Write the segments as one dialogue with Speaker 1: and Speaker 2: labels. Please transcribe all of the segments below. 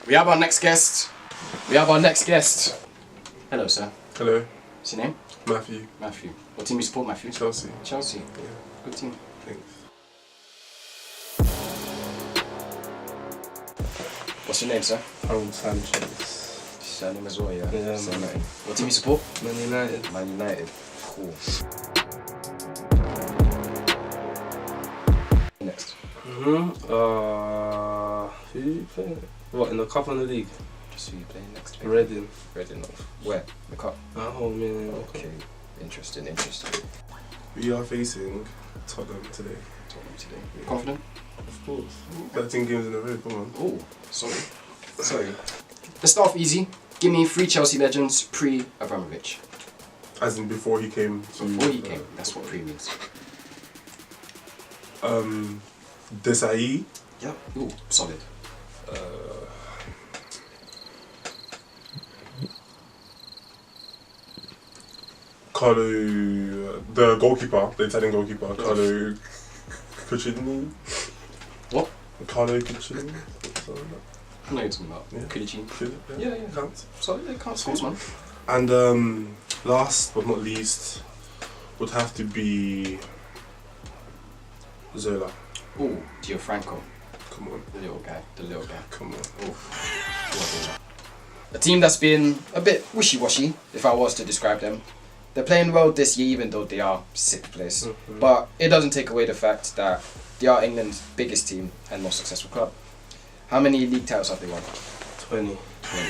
Speaker 1: We have our next guest. Hello, sir.
Speaker 2: Hello.
Speaker 1: What's your name?
Speaker 2: Matthew.
Speaker 1: Matthew. What team you support, Matthew?
Speaker 2: Chelsea.
Speaker 1: Chelsea.
Speaker 2: Yeah.
Speaker 1: Good team.
Speaker 2: Thanks.
Speaker 1: What's your name, sir?
Speaker 2: Harold Sanchez.
Speaker 1: Surname as well, yeah.
Speaker 2: Yeah,
Speaker 1: Same
Speaker 2: man.
Speaker 1: name. What team you support?
Speaker 2: Man United.
Speaker 1: Man United. Cool. Next.
Speaker 2: Who you playing? What, in the cup and the league?
Speaker 1: Just who you playing next?
Speaker 2: Reading.
Speaker 1: Reading. Where? The cup.
Speaker 2: At home, yeah.
Speaker 1: Okay. Interesting.
Speaker 2: We are facing Tottenham today.
Speaker 1: Today. Confident?
Speaker 2: Of course. 13 games in a row, come on.
Speaker 1: Oh, sorry. Let's start off easy. Give me 3 Chelsea legends pre-Abramovich.
Speaker 2: As in before he came to...
Speaker 1: Before he came. That's what pre means.
Speaker 2: Desai.
Speaker 1: Yep. Ooh, solid.
Speaker 2: Carlo, the goalkeeper, the Italian goalkeeper, Carlo Cucini.
Speaker 1: What?
Speaker 2: Carlo Cucini.
Speaker 1: I know you're talking about.
Speaker 2: Yeah.
Speaker 1: Kudicini. Yeah.
Speaker 2: Counts.
Speaker 1: Solid, yeah, counts, course, man.
Speaker 2: And last but not least would have to be Zola.
Speaker 1: Ooh, Gianfranco.
Speaker 2: Come on.
Speaker 1: The little guy.
Speaker 2: Come on.
Speaker 1: Oof. A team that's been a bit wishy-washy, if I was to describe them. They're playing well this year, even though they are 6th place.
Speaker 2: Mm-hmm.
Speaker 1: But it doesn't take away the fact that they are England's biggest team and most successful club. How many league titles have they won?
Speaker 2: 20.
Speaker 1: 20.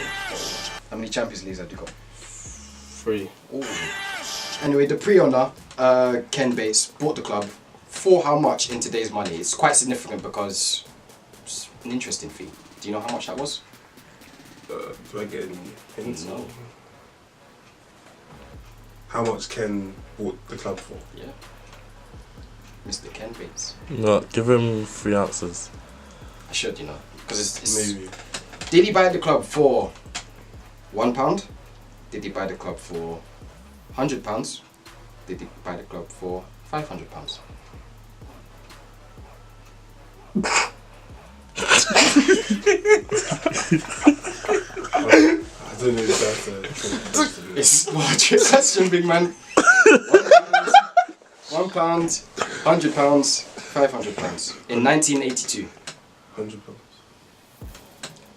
Speaker 1: How many Champions Leagues have they got?
Speaker 2: 3.
Speaker 1: Ooh. Anyway, the pre-owner, Ken Bates, bought the club for how much in today's money? It's quite significant because it's an interesting fee. Do you know how much that was?
Speaker 2: Do I get any hints?
Speaker 1: No.
Speaker 2: How much Ken bought the club for?
Speaker 1: Yeah. Mr. Ken Bates.
Speaker 3: No, give him 3 answers.
Speaker 1: I should, you know, because it's...
Speaker 2: Maybe.
Speaker 1: Did he buy the club for £1? Did he buy the club for £100? Did he buy the club for £500?
Speaker 2: I don't know if that's a
Speaker 1: It's not a trick question, big man. £1, £100, £500 in 1982.
Speaker 2: £100.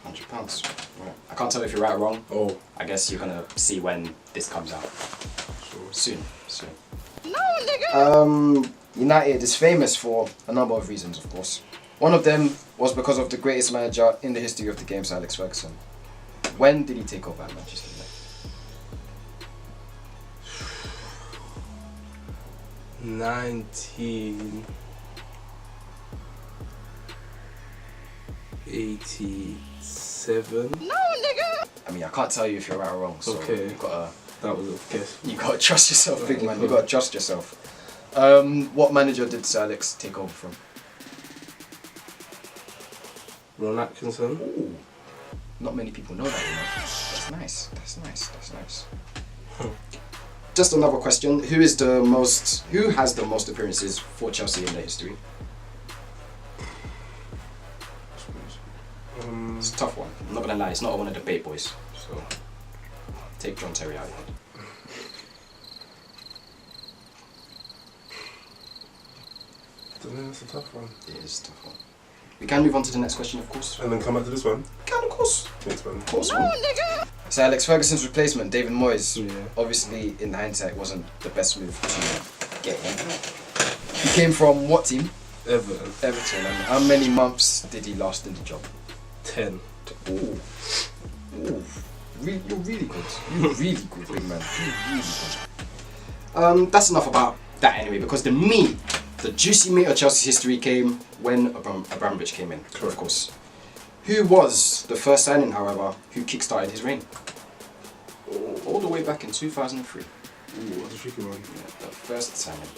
Speaker 1: £100. Right. I can't tell if you're right or wrong.
Speaker 2: Oh,
Speaker 1: I guess you're gonna see when this comes out.
Speaker 2: sure.
Speaker 1: Soon. No, nigga. United is famous for a number of reasons, of course. One of them was because of the greatest manager in the history of the game, Sir Alex Ferguson. When did he take over at Manchester United?
Speaker 2: 1987.
Speaker 1: I mean, I can't tell you if you're right or wrong, so
Speaker 2: Okay.
Speaker 1: you've gotta,
Speaker 2: That was a guess.
Speaker 1: you gotta trust yourself, big man. You gotta trust yourself. What manager did Sir Alex take over from?
Speaker 2: Ron Atkinson.
Speaker 1: Ooh, not many people know that, you know. That's nice. Just another question: Who has the most appearances for Chelsea in their history? It's a tough one. I'm not gonna lie. It's not one of the bait boys. So take John Terry out of it.
Speaker 2: I don't know, that's a tough one.
Speaker 1: It is a tough one. We can move on to the next question, of course.
Speaker 2: And then come back to this one.
Speaker 1: Can, of course.
Speaker 2: Next one.
Speaker 1: Of course. So Alex Ferguson's replacement, David Moyes,
Speaker 2: Yeah.
Speaker 1: obviously in hindsight wasn't the best move to get him. He came from what team?
Speaker 2: Everton.
Speaker 1: Everton. And how many months did he last in the job?
Speaker 2: 10.
Speaker 1: Ooh. You're really good. You're really good, big man. You're really good. That's enough about that anyway, because the juicy meat of Chelsea's history came when Abramovich came in, of course. Who was the first signing, however, who kick-started his reign? All the way back in 2003.
Speaker 2: Ooh, that's a tricky one.
Speaker 1: Yeah, the first signing.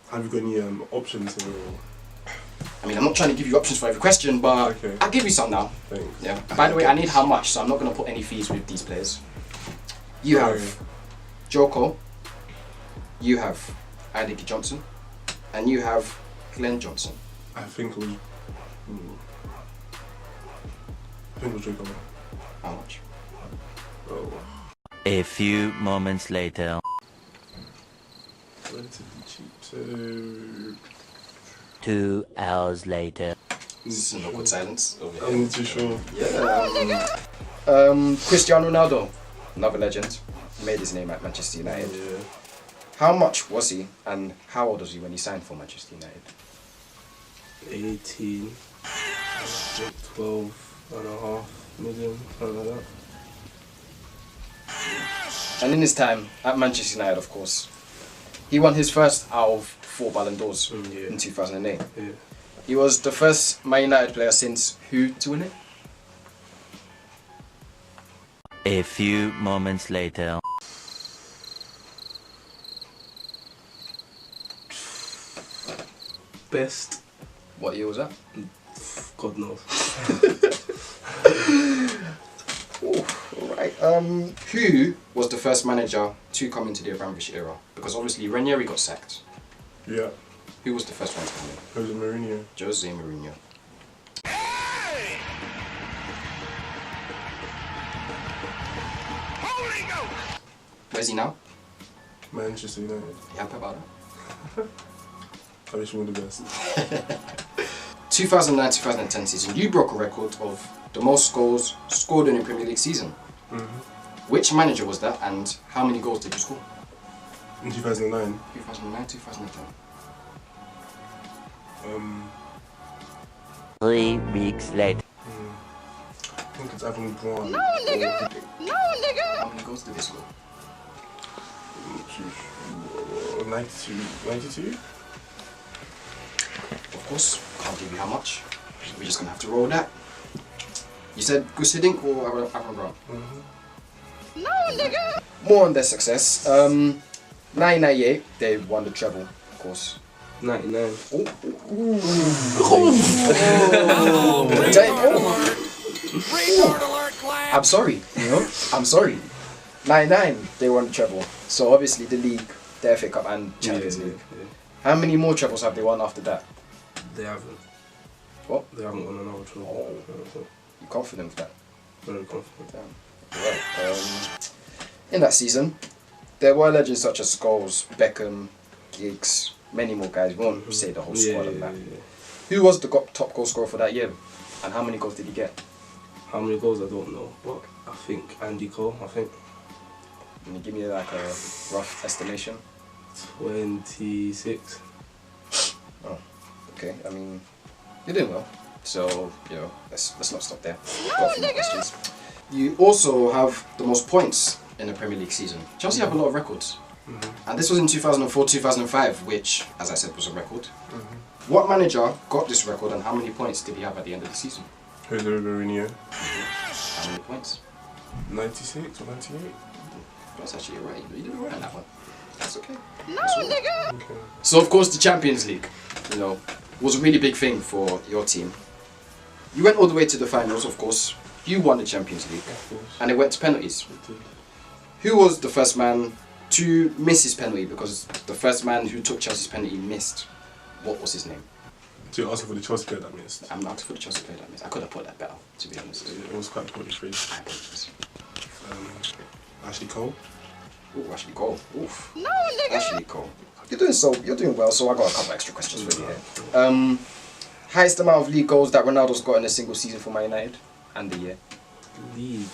Speaker 2: Have you got any options here?
Speaker 1: I mean, I'm not trying to give you options for every question, but
Speaker 2: Okay.
Speaker 1: I'll give you some now.
Speaker 2: Thanks.
Speaker 1: Yeah. By the way, I need how much, so I'm not going to put any fees with these players. You have Joe Cole, you have Idiki Johnson, and you have Glenn Johnson.
Speaker 2: I think it was. I think it was Joe Cole.
Speaker 1: How much?
Speaker 2: Oh,
Speaker 4: A few moments later.
Speaker 2: relatively cheap. So
Speaker 4: 2 hours later.
Speaker 1: This is an awkward silence over
Speaker 2: I'm
Speaker 1: here.
Speaker 2: not too sure.
Speaker 1: Yeah. Cristiano Ronaldo, another legend, made his name at Manchester United.
Speaker 2: Yeah.
Speaker 1: How much was he, and how old was he when he signed for Manchester United?
Speaker 2: 18, 12 and a half million, something like that.
Speaker 1: And in his time at Manchester United, of course, he won his first out of 4 Ballon d'Ors
Speaker 2: Yeah.
Speaker 1: in 2008.
Speaker 2: Yeah.
Speaker 1: He was the first Man United player since who to win it?
Speaker 4: A few moments later.
Speaker 2: Best,
Speaker 1: What year was that?
Speaker 2: God knows.
Speaker 1: Alright. Who was the first manager to come into the Abramovich era? Because obviously Ranieri got sacked.
Speaker 2: Yeah.
Speaker 1: Who was the first one to come in?
Speaker 2: Jose Mourinho.
Speaker 1: Jose Mourinho. Where's he now?
Speaker 2: Manchester United.
Speaker 1: You happy about that?
Speaker 2: I wish him all the best.
Speaker 1: 2009-2010 season, you broke a record of the most goals scored in a Premier League season. Which manager was that, and how many goals did you score?
Speaker 2: In 2009,
Speaker 1: 2009-2010.
Speaker 4: 3 weeks later.
Speaker 2: I think it's Evan Braun.
Speaker 1: How many goals did they score?
Speaker 2: 92?
Speaker 1: Of course, can't give you how much. We're just gonna have to roll that. You said Gus Hiddink or Aaron Brown? More on their success. 1998, they won the treble, of course.
Speaker 2: 99.
Speaker 1: I'm sorry, you know? I'm sorry. 99, they won the treble. So obviously the league, the FA Cup and Champions League.
Speaker 2: Yeah.
Speaker 1: How many more trebles have they won after that?
Speaker 2: They haven't.
Speaker 1: What?
Speaker 2: They haven't won another treble.
Speaker 1: You confident with that?
Speaker 2: Very confident.
Speaker 1: Damn. Right. In that season, there were legends such as Scholes, Beckham, Giggs, many more guys. We won't say the whole squad of that. Who was the top goal scorer for that year? And how many goals did he get?
Speaker 2: How many goals? I don't know. But I think Andy Cole,
Speaker 1: Can you give me like a rough estimation?
Speaker 2: 26.
Speaker 1: Oh, okay. I mean, you're doing well. So, you know, let's not stop there. Got a few more questions. You also have the most points in a Premier League season. Chelsea have a lot of records. And this was in 2004-2005, which, as I said, was a record. What manager got this record and how many points did he have at the end of the season?
Speaker 2: Jose Mourinho.
Speaker 1: How many points?
Speaker 2: 96 or 98?
Speaker 1: That's actually right. You did right on that one. That's okay.
Speaker 2: Okay.
Speaker 1: So, of course, the Champions League, you know, was a really big thing for your team. You went all the way to the finals, of course. You won the Champions League.
Speaker 2: Of course.
Speaker 1: And it went to penalties.
Speaker 2: It did.
Speaker 1: Who was the first man to miss his penalty? Because the first man who took Chelsea's penalty missed. What was his name?
Speaker 2: So you're asking for the Chelsea player that missed?
Speaker 1: I'm not for the Chelsea player that missed. I could have put that better, to be honest.
Speaker 2: It was quite poorly phrased.
Speaker 1: I apologize.
Speaker 2: Ashley Cole.
Speaker 1: Ooh, Ashley Cole. Oof. No, nigga. Ashley Cole. You're doing well, so I got a couple extra questions for you here. Highest amount of league goals that Ronaldo's got in a single season for Man United and the year.
Speaker 2: League.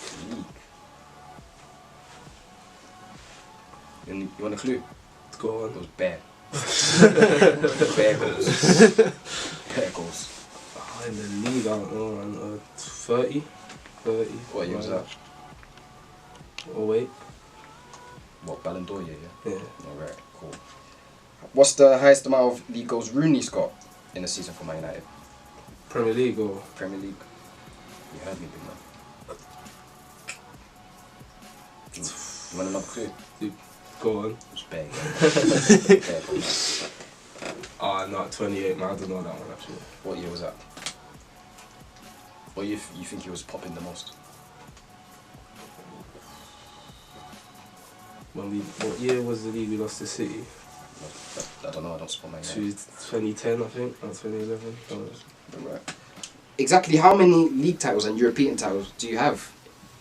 Speaker 1: You want a clue?
Speaker 2: Go
Speaker 1: It
Speaker 2: on.
Speaker 1: was bare. Bare goals. Bare goals.
Speaker 2: In the league, I don't know, man. 30? 30.
Speaker 1: What year was that?
Speaker 2: Oh, wait.
Speaker 1: What, Ballon d'Or year, yeah?
Speaker 2: Yeah.
Speaker 1: Alright, cool. What's the highest amount of league goals Rooney's got in a season for Man United?
Speaker 2: Premier League or?
Speaker 1: Premier League. You heard me, big man. You want another clue?
Speaker 2: Go on.
Speaker 1: It was bare. Bare goals.
Speaker 2: No, 28, man. I don't know that one actually.
Speaker 1: What year was that? What you think he was popping the most?
Speaker 2: What year was the league we lost to City?
Speaker 1: I don't know, I don't support Man United.
Speaker 2: 2010, I think, or 2011.
Speaker 1: Right. Exactly how many league titles and European titles do you have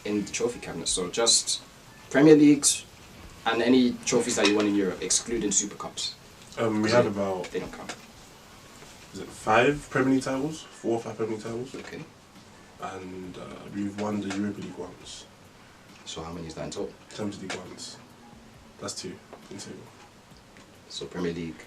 Speaker 1: in the trophy cabinet. So just Premier Leagues and any trophies that you won in Europe, excluding Super Cups.
Speaker 2: We had about,
Speaker 1: They don't count.
Speaker 2: is it 5 Premier League titles? 4 or 5 Premier League titles?
Speaker 1: Okay.
Speaker 2: And we've won the Europa League once.
Speaker 1: So how many is that in total?
Speaker 2: Champions League once. That's 2 in total.
Speaker 1: So Premier League.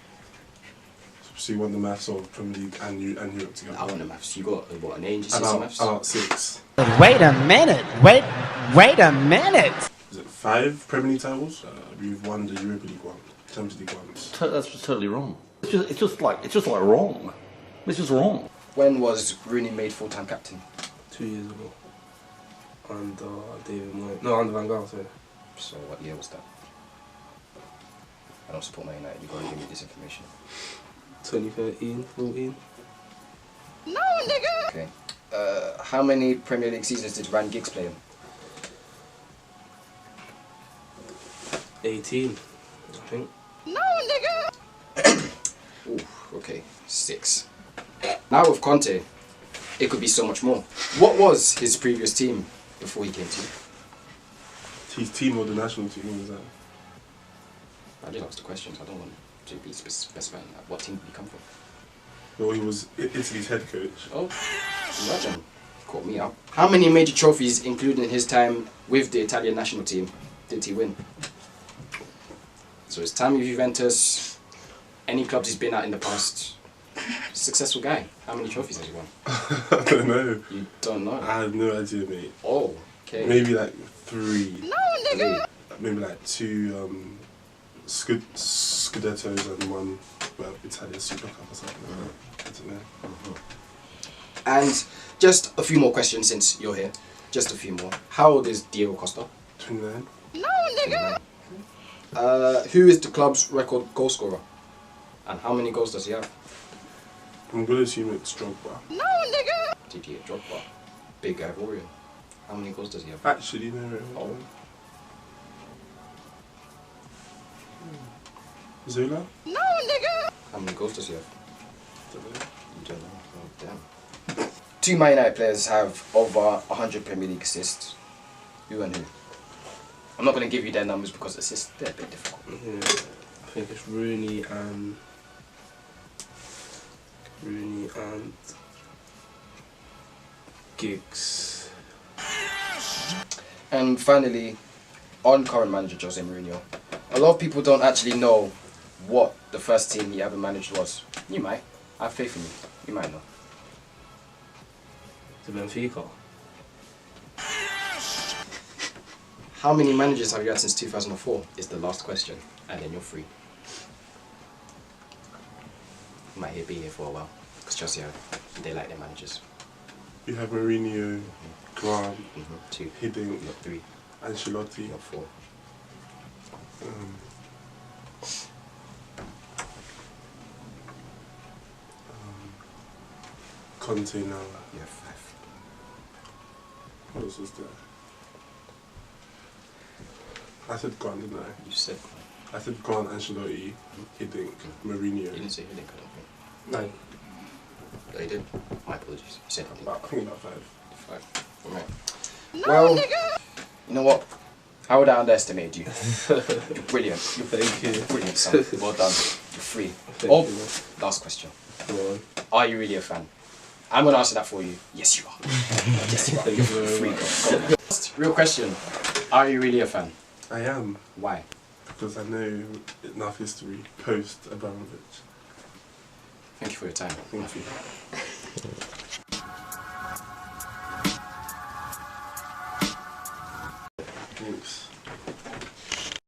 Speaker 2: So you want the maths of Premier League and Europe together?
Speaker 1: I want the maths. You got what, an A in GCSE maths?
Speaker 2: About 6.
Speaker 5: Wait a minute. Wait a minute.
Speaker 2: Is it 5 Premier League titles? We've won the Europa League once. Champions League once.
Speaker 6: That's just totally wrong. It's just like wrong. It's just wrong.
Speaker 1: When was Rooney made full-time captain?
Speaker 7: 2 years ago. Under David Moyes. No, under Van Gaal, sorry.
Speaker 1: So what year was that? I don't support Man United. You gotta give me this information.
Speaker 7: 2013, 14.
Speaker 1: Okay. How many Premier League seasons did Ryan Giggs play in?
Speaker 7: 18, I think.
Speaker 1: Ooh, okay, 6. Now with Conte, it could be so much more. What was his previous team before he came to you?
Speaker 2: His team or the national team, what was that?
Speaker 1: I just asked the questions. I don't want to be specifying that. What team did he come from?
Speaker 2: Well, he was Italy's head coach.
Speaker 1: Oh, imagine. Caught me out. How many major trophies, including his time with the Italian national team, did he win? So his time with Juventus, any clubs he's been at in the past. Successful guy. How many trophies has he won?
Speaker 2: I don't know.
Speaker 1: You don't know?
Speaker 2: I have no idea, mate.
Speaker 1: Oh, okay.
Speaker 2: Maybe like 3.
Speaker 1: Three.
Speaker 2: Maybe like 2 Scudettos and 1 Italian Super Cup or something like that. I don't know.
Speaker 1: And just a few more questions since you're here. Just a few more. How old is Diego Costa?
Speaker 2: 29.
Speaker 1: Who is the club's record goal scorer? And how many goals does he have?
Speaker 2: I'm gonna assume it's Drogba.
Speaker 1: Didier Drogba. Big Ivorian. How many goals does he have?
Speaker 2: Actually, no.
Speaker 1: Oh.
Speaker 2: Zola?
Speaker 1: How many goals does he have?
Speaker 2: Don't know.
Speaker 1: You don't know. Oh, damn. 2 Man United players have over 100 Premier League assists. Who and who? I'm not going to give you their numbers because assists, they're a bit difficult.
Speaker 7: Yeah, I think it's Rooney and Giggs.
Speaker 1: And finally, on current manager Jose Mourinho, a lot of people don't actually know what the first team he ever managed was. You might. I have faith in you. You might know.
Speaker 7: The Benfica.
Speaker 1: How many managers have you had since 2004 is the last question, and then you're free. You might be here for a while, because Chelsea, they like their managers.
Speaker 2: You have Mourinho, Grant,
Speaker 1: 2,
Speaker 2: Hiddink,
Speaker 1: not 3,
Speaker 2: Ancelotti.
Speaker 1: not 4.
Speaker 2: Conte now.
Speaker 1: You have 5.
Speaker 2: What else was there? I said Grant, didn't I?
Speaker 1: You said
Speaker 2: I said Grant, Ancelotti, Hiddink, Mourinho.
Speaker 1: you didn't say Hiddink, I don't think.
Speaker 7: 9.
Speaker 1: Oh, you did. My apologies. You said nothing.
Speaker 2: I think about 5.
Speaker 1: 5. Alright. Well, you know what? How would I underestimate you? You're brilliant.
Speaker 7: Thank you.
Speaker 1: Brilliant, son. Well done. You're free.
Speaker 7: Thank you, man.
Speaker 1: Last question.
Speaker 7: Come on.
Speaker 1: Are you really a fan? I'm going to answer that for you. Yes, you are. Yes, you are.
Speaker 7: Thank
Speaker 1: You're
Speaker 7: you very
Speaker 1: free.
Speaker 7: much.
Speaker 1: Go. Real question. Are you really a fan?
Speaker 2: I am,
Speaker 1: Why?
Speaker 2: because I know enough history post Abramovich.
Speaker 1: Thank you for your time.
Speaker 2: Thank you.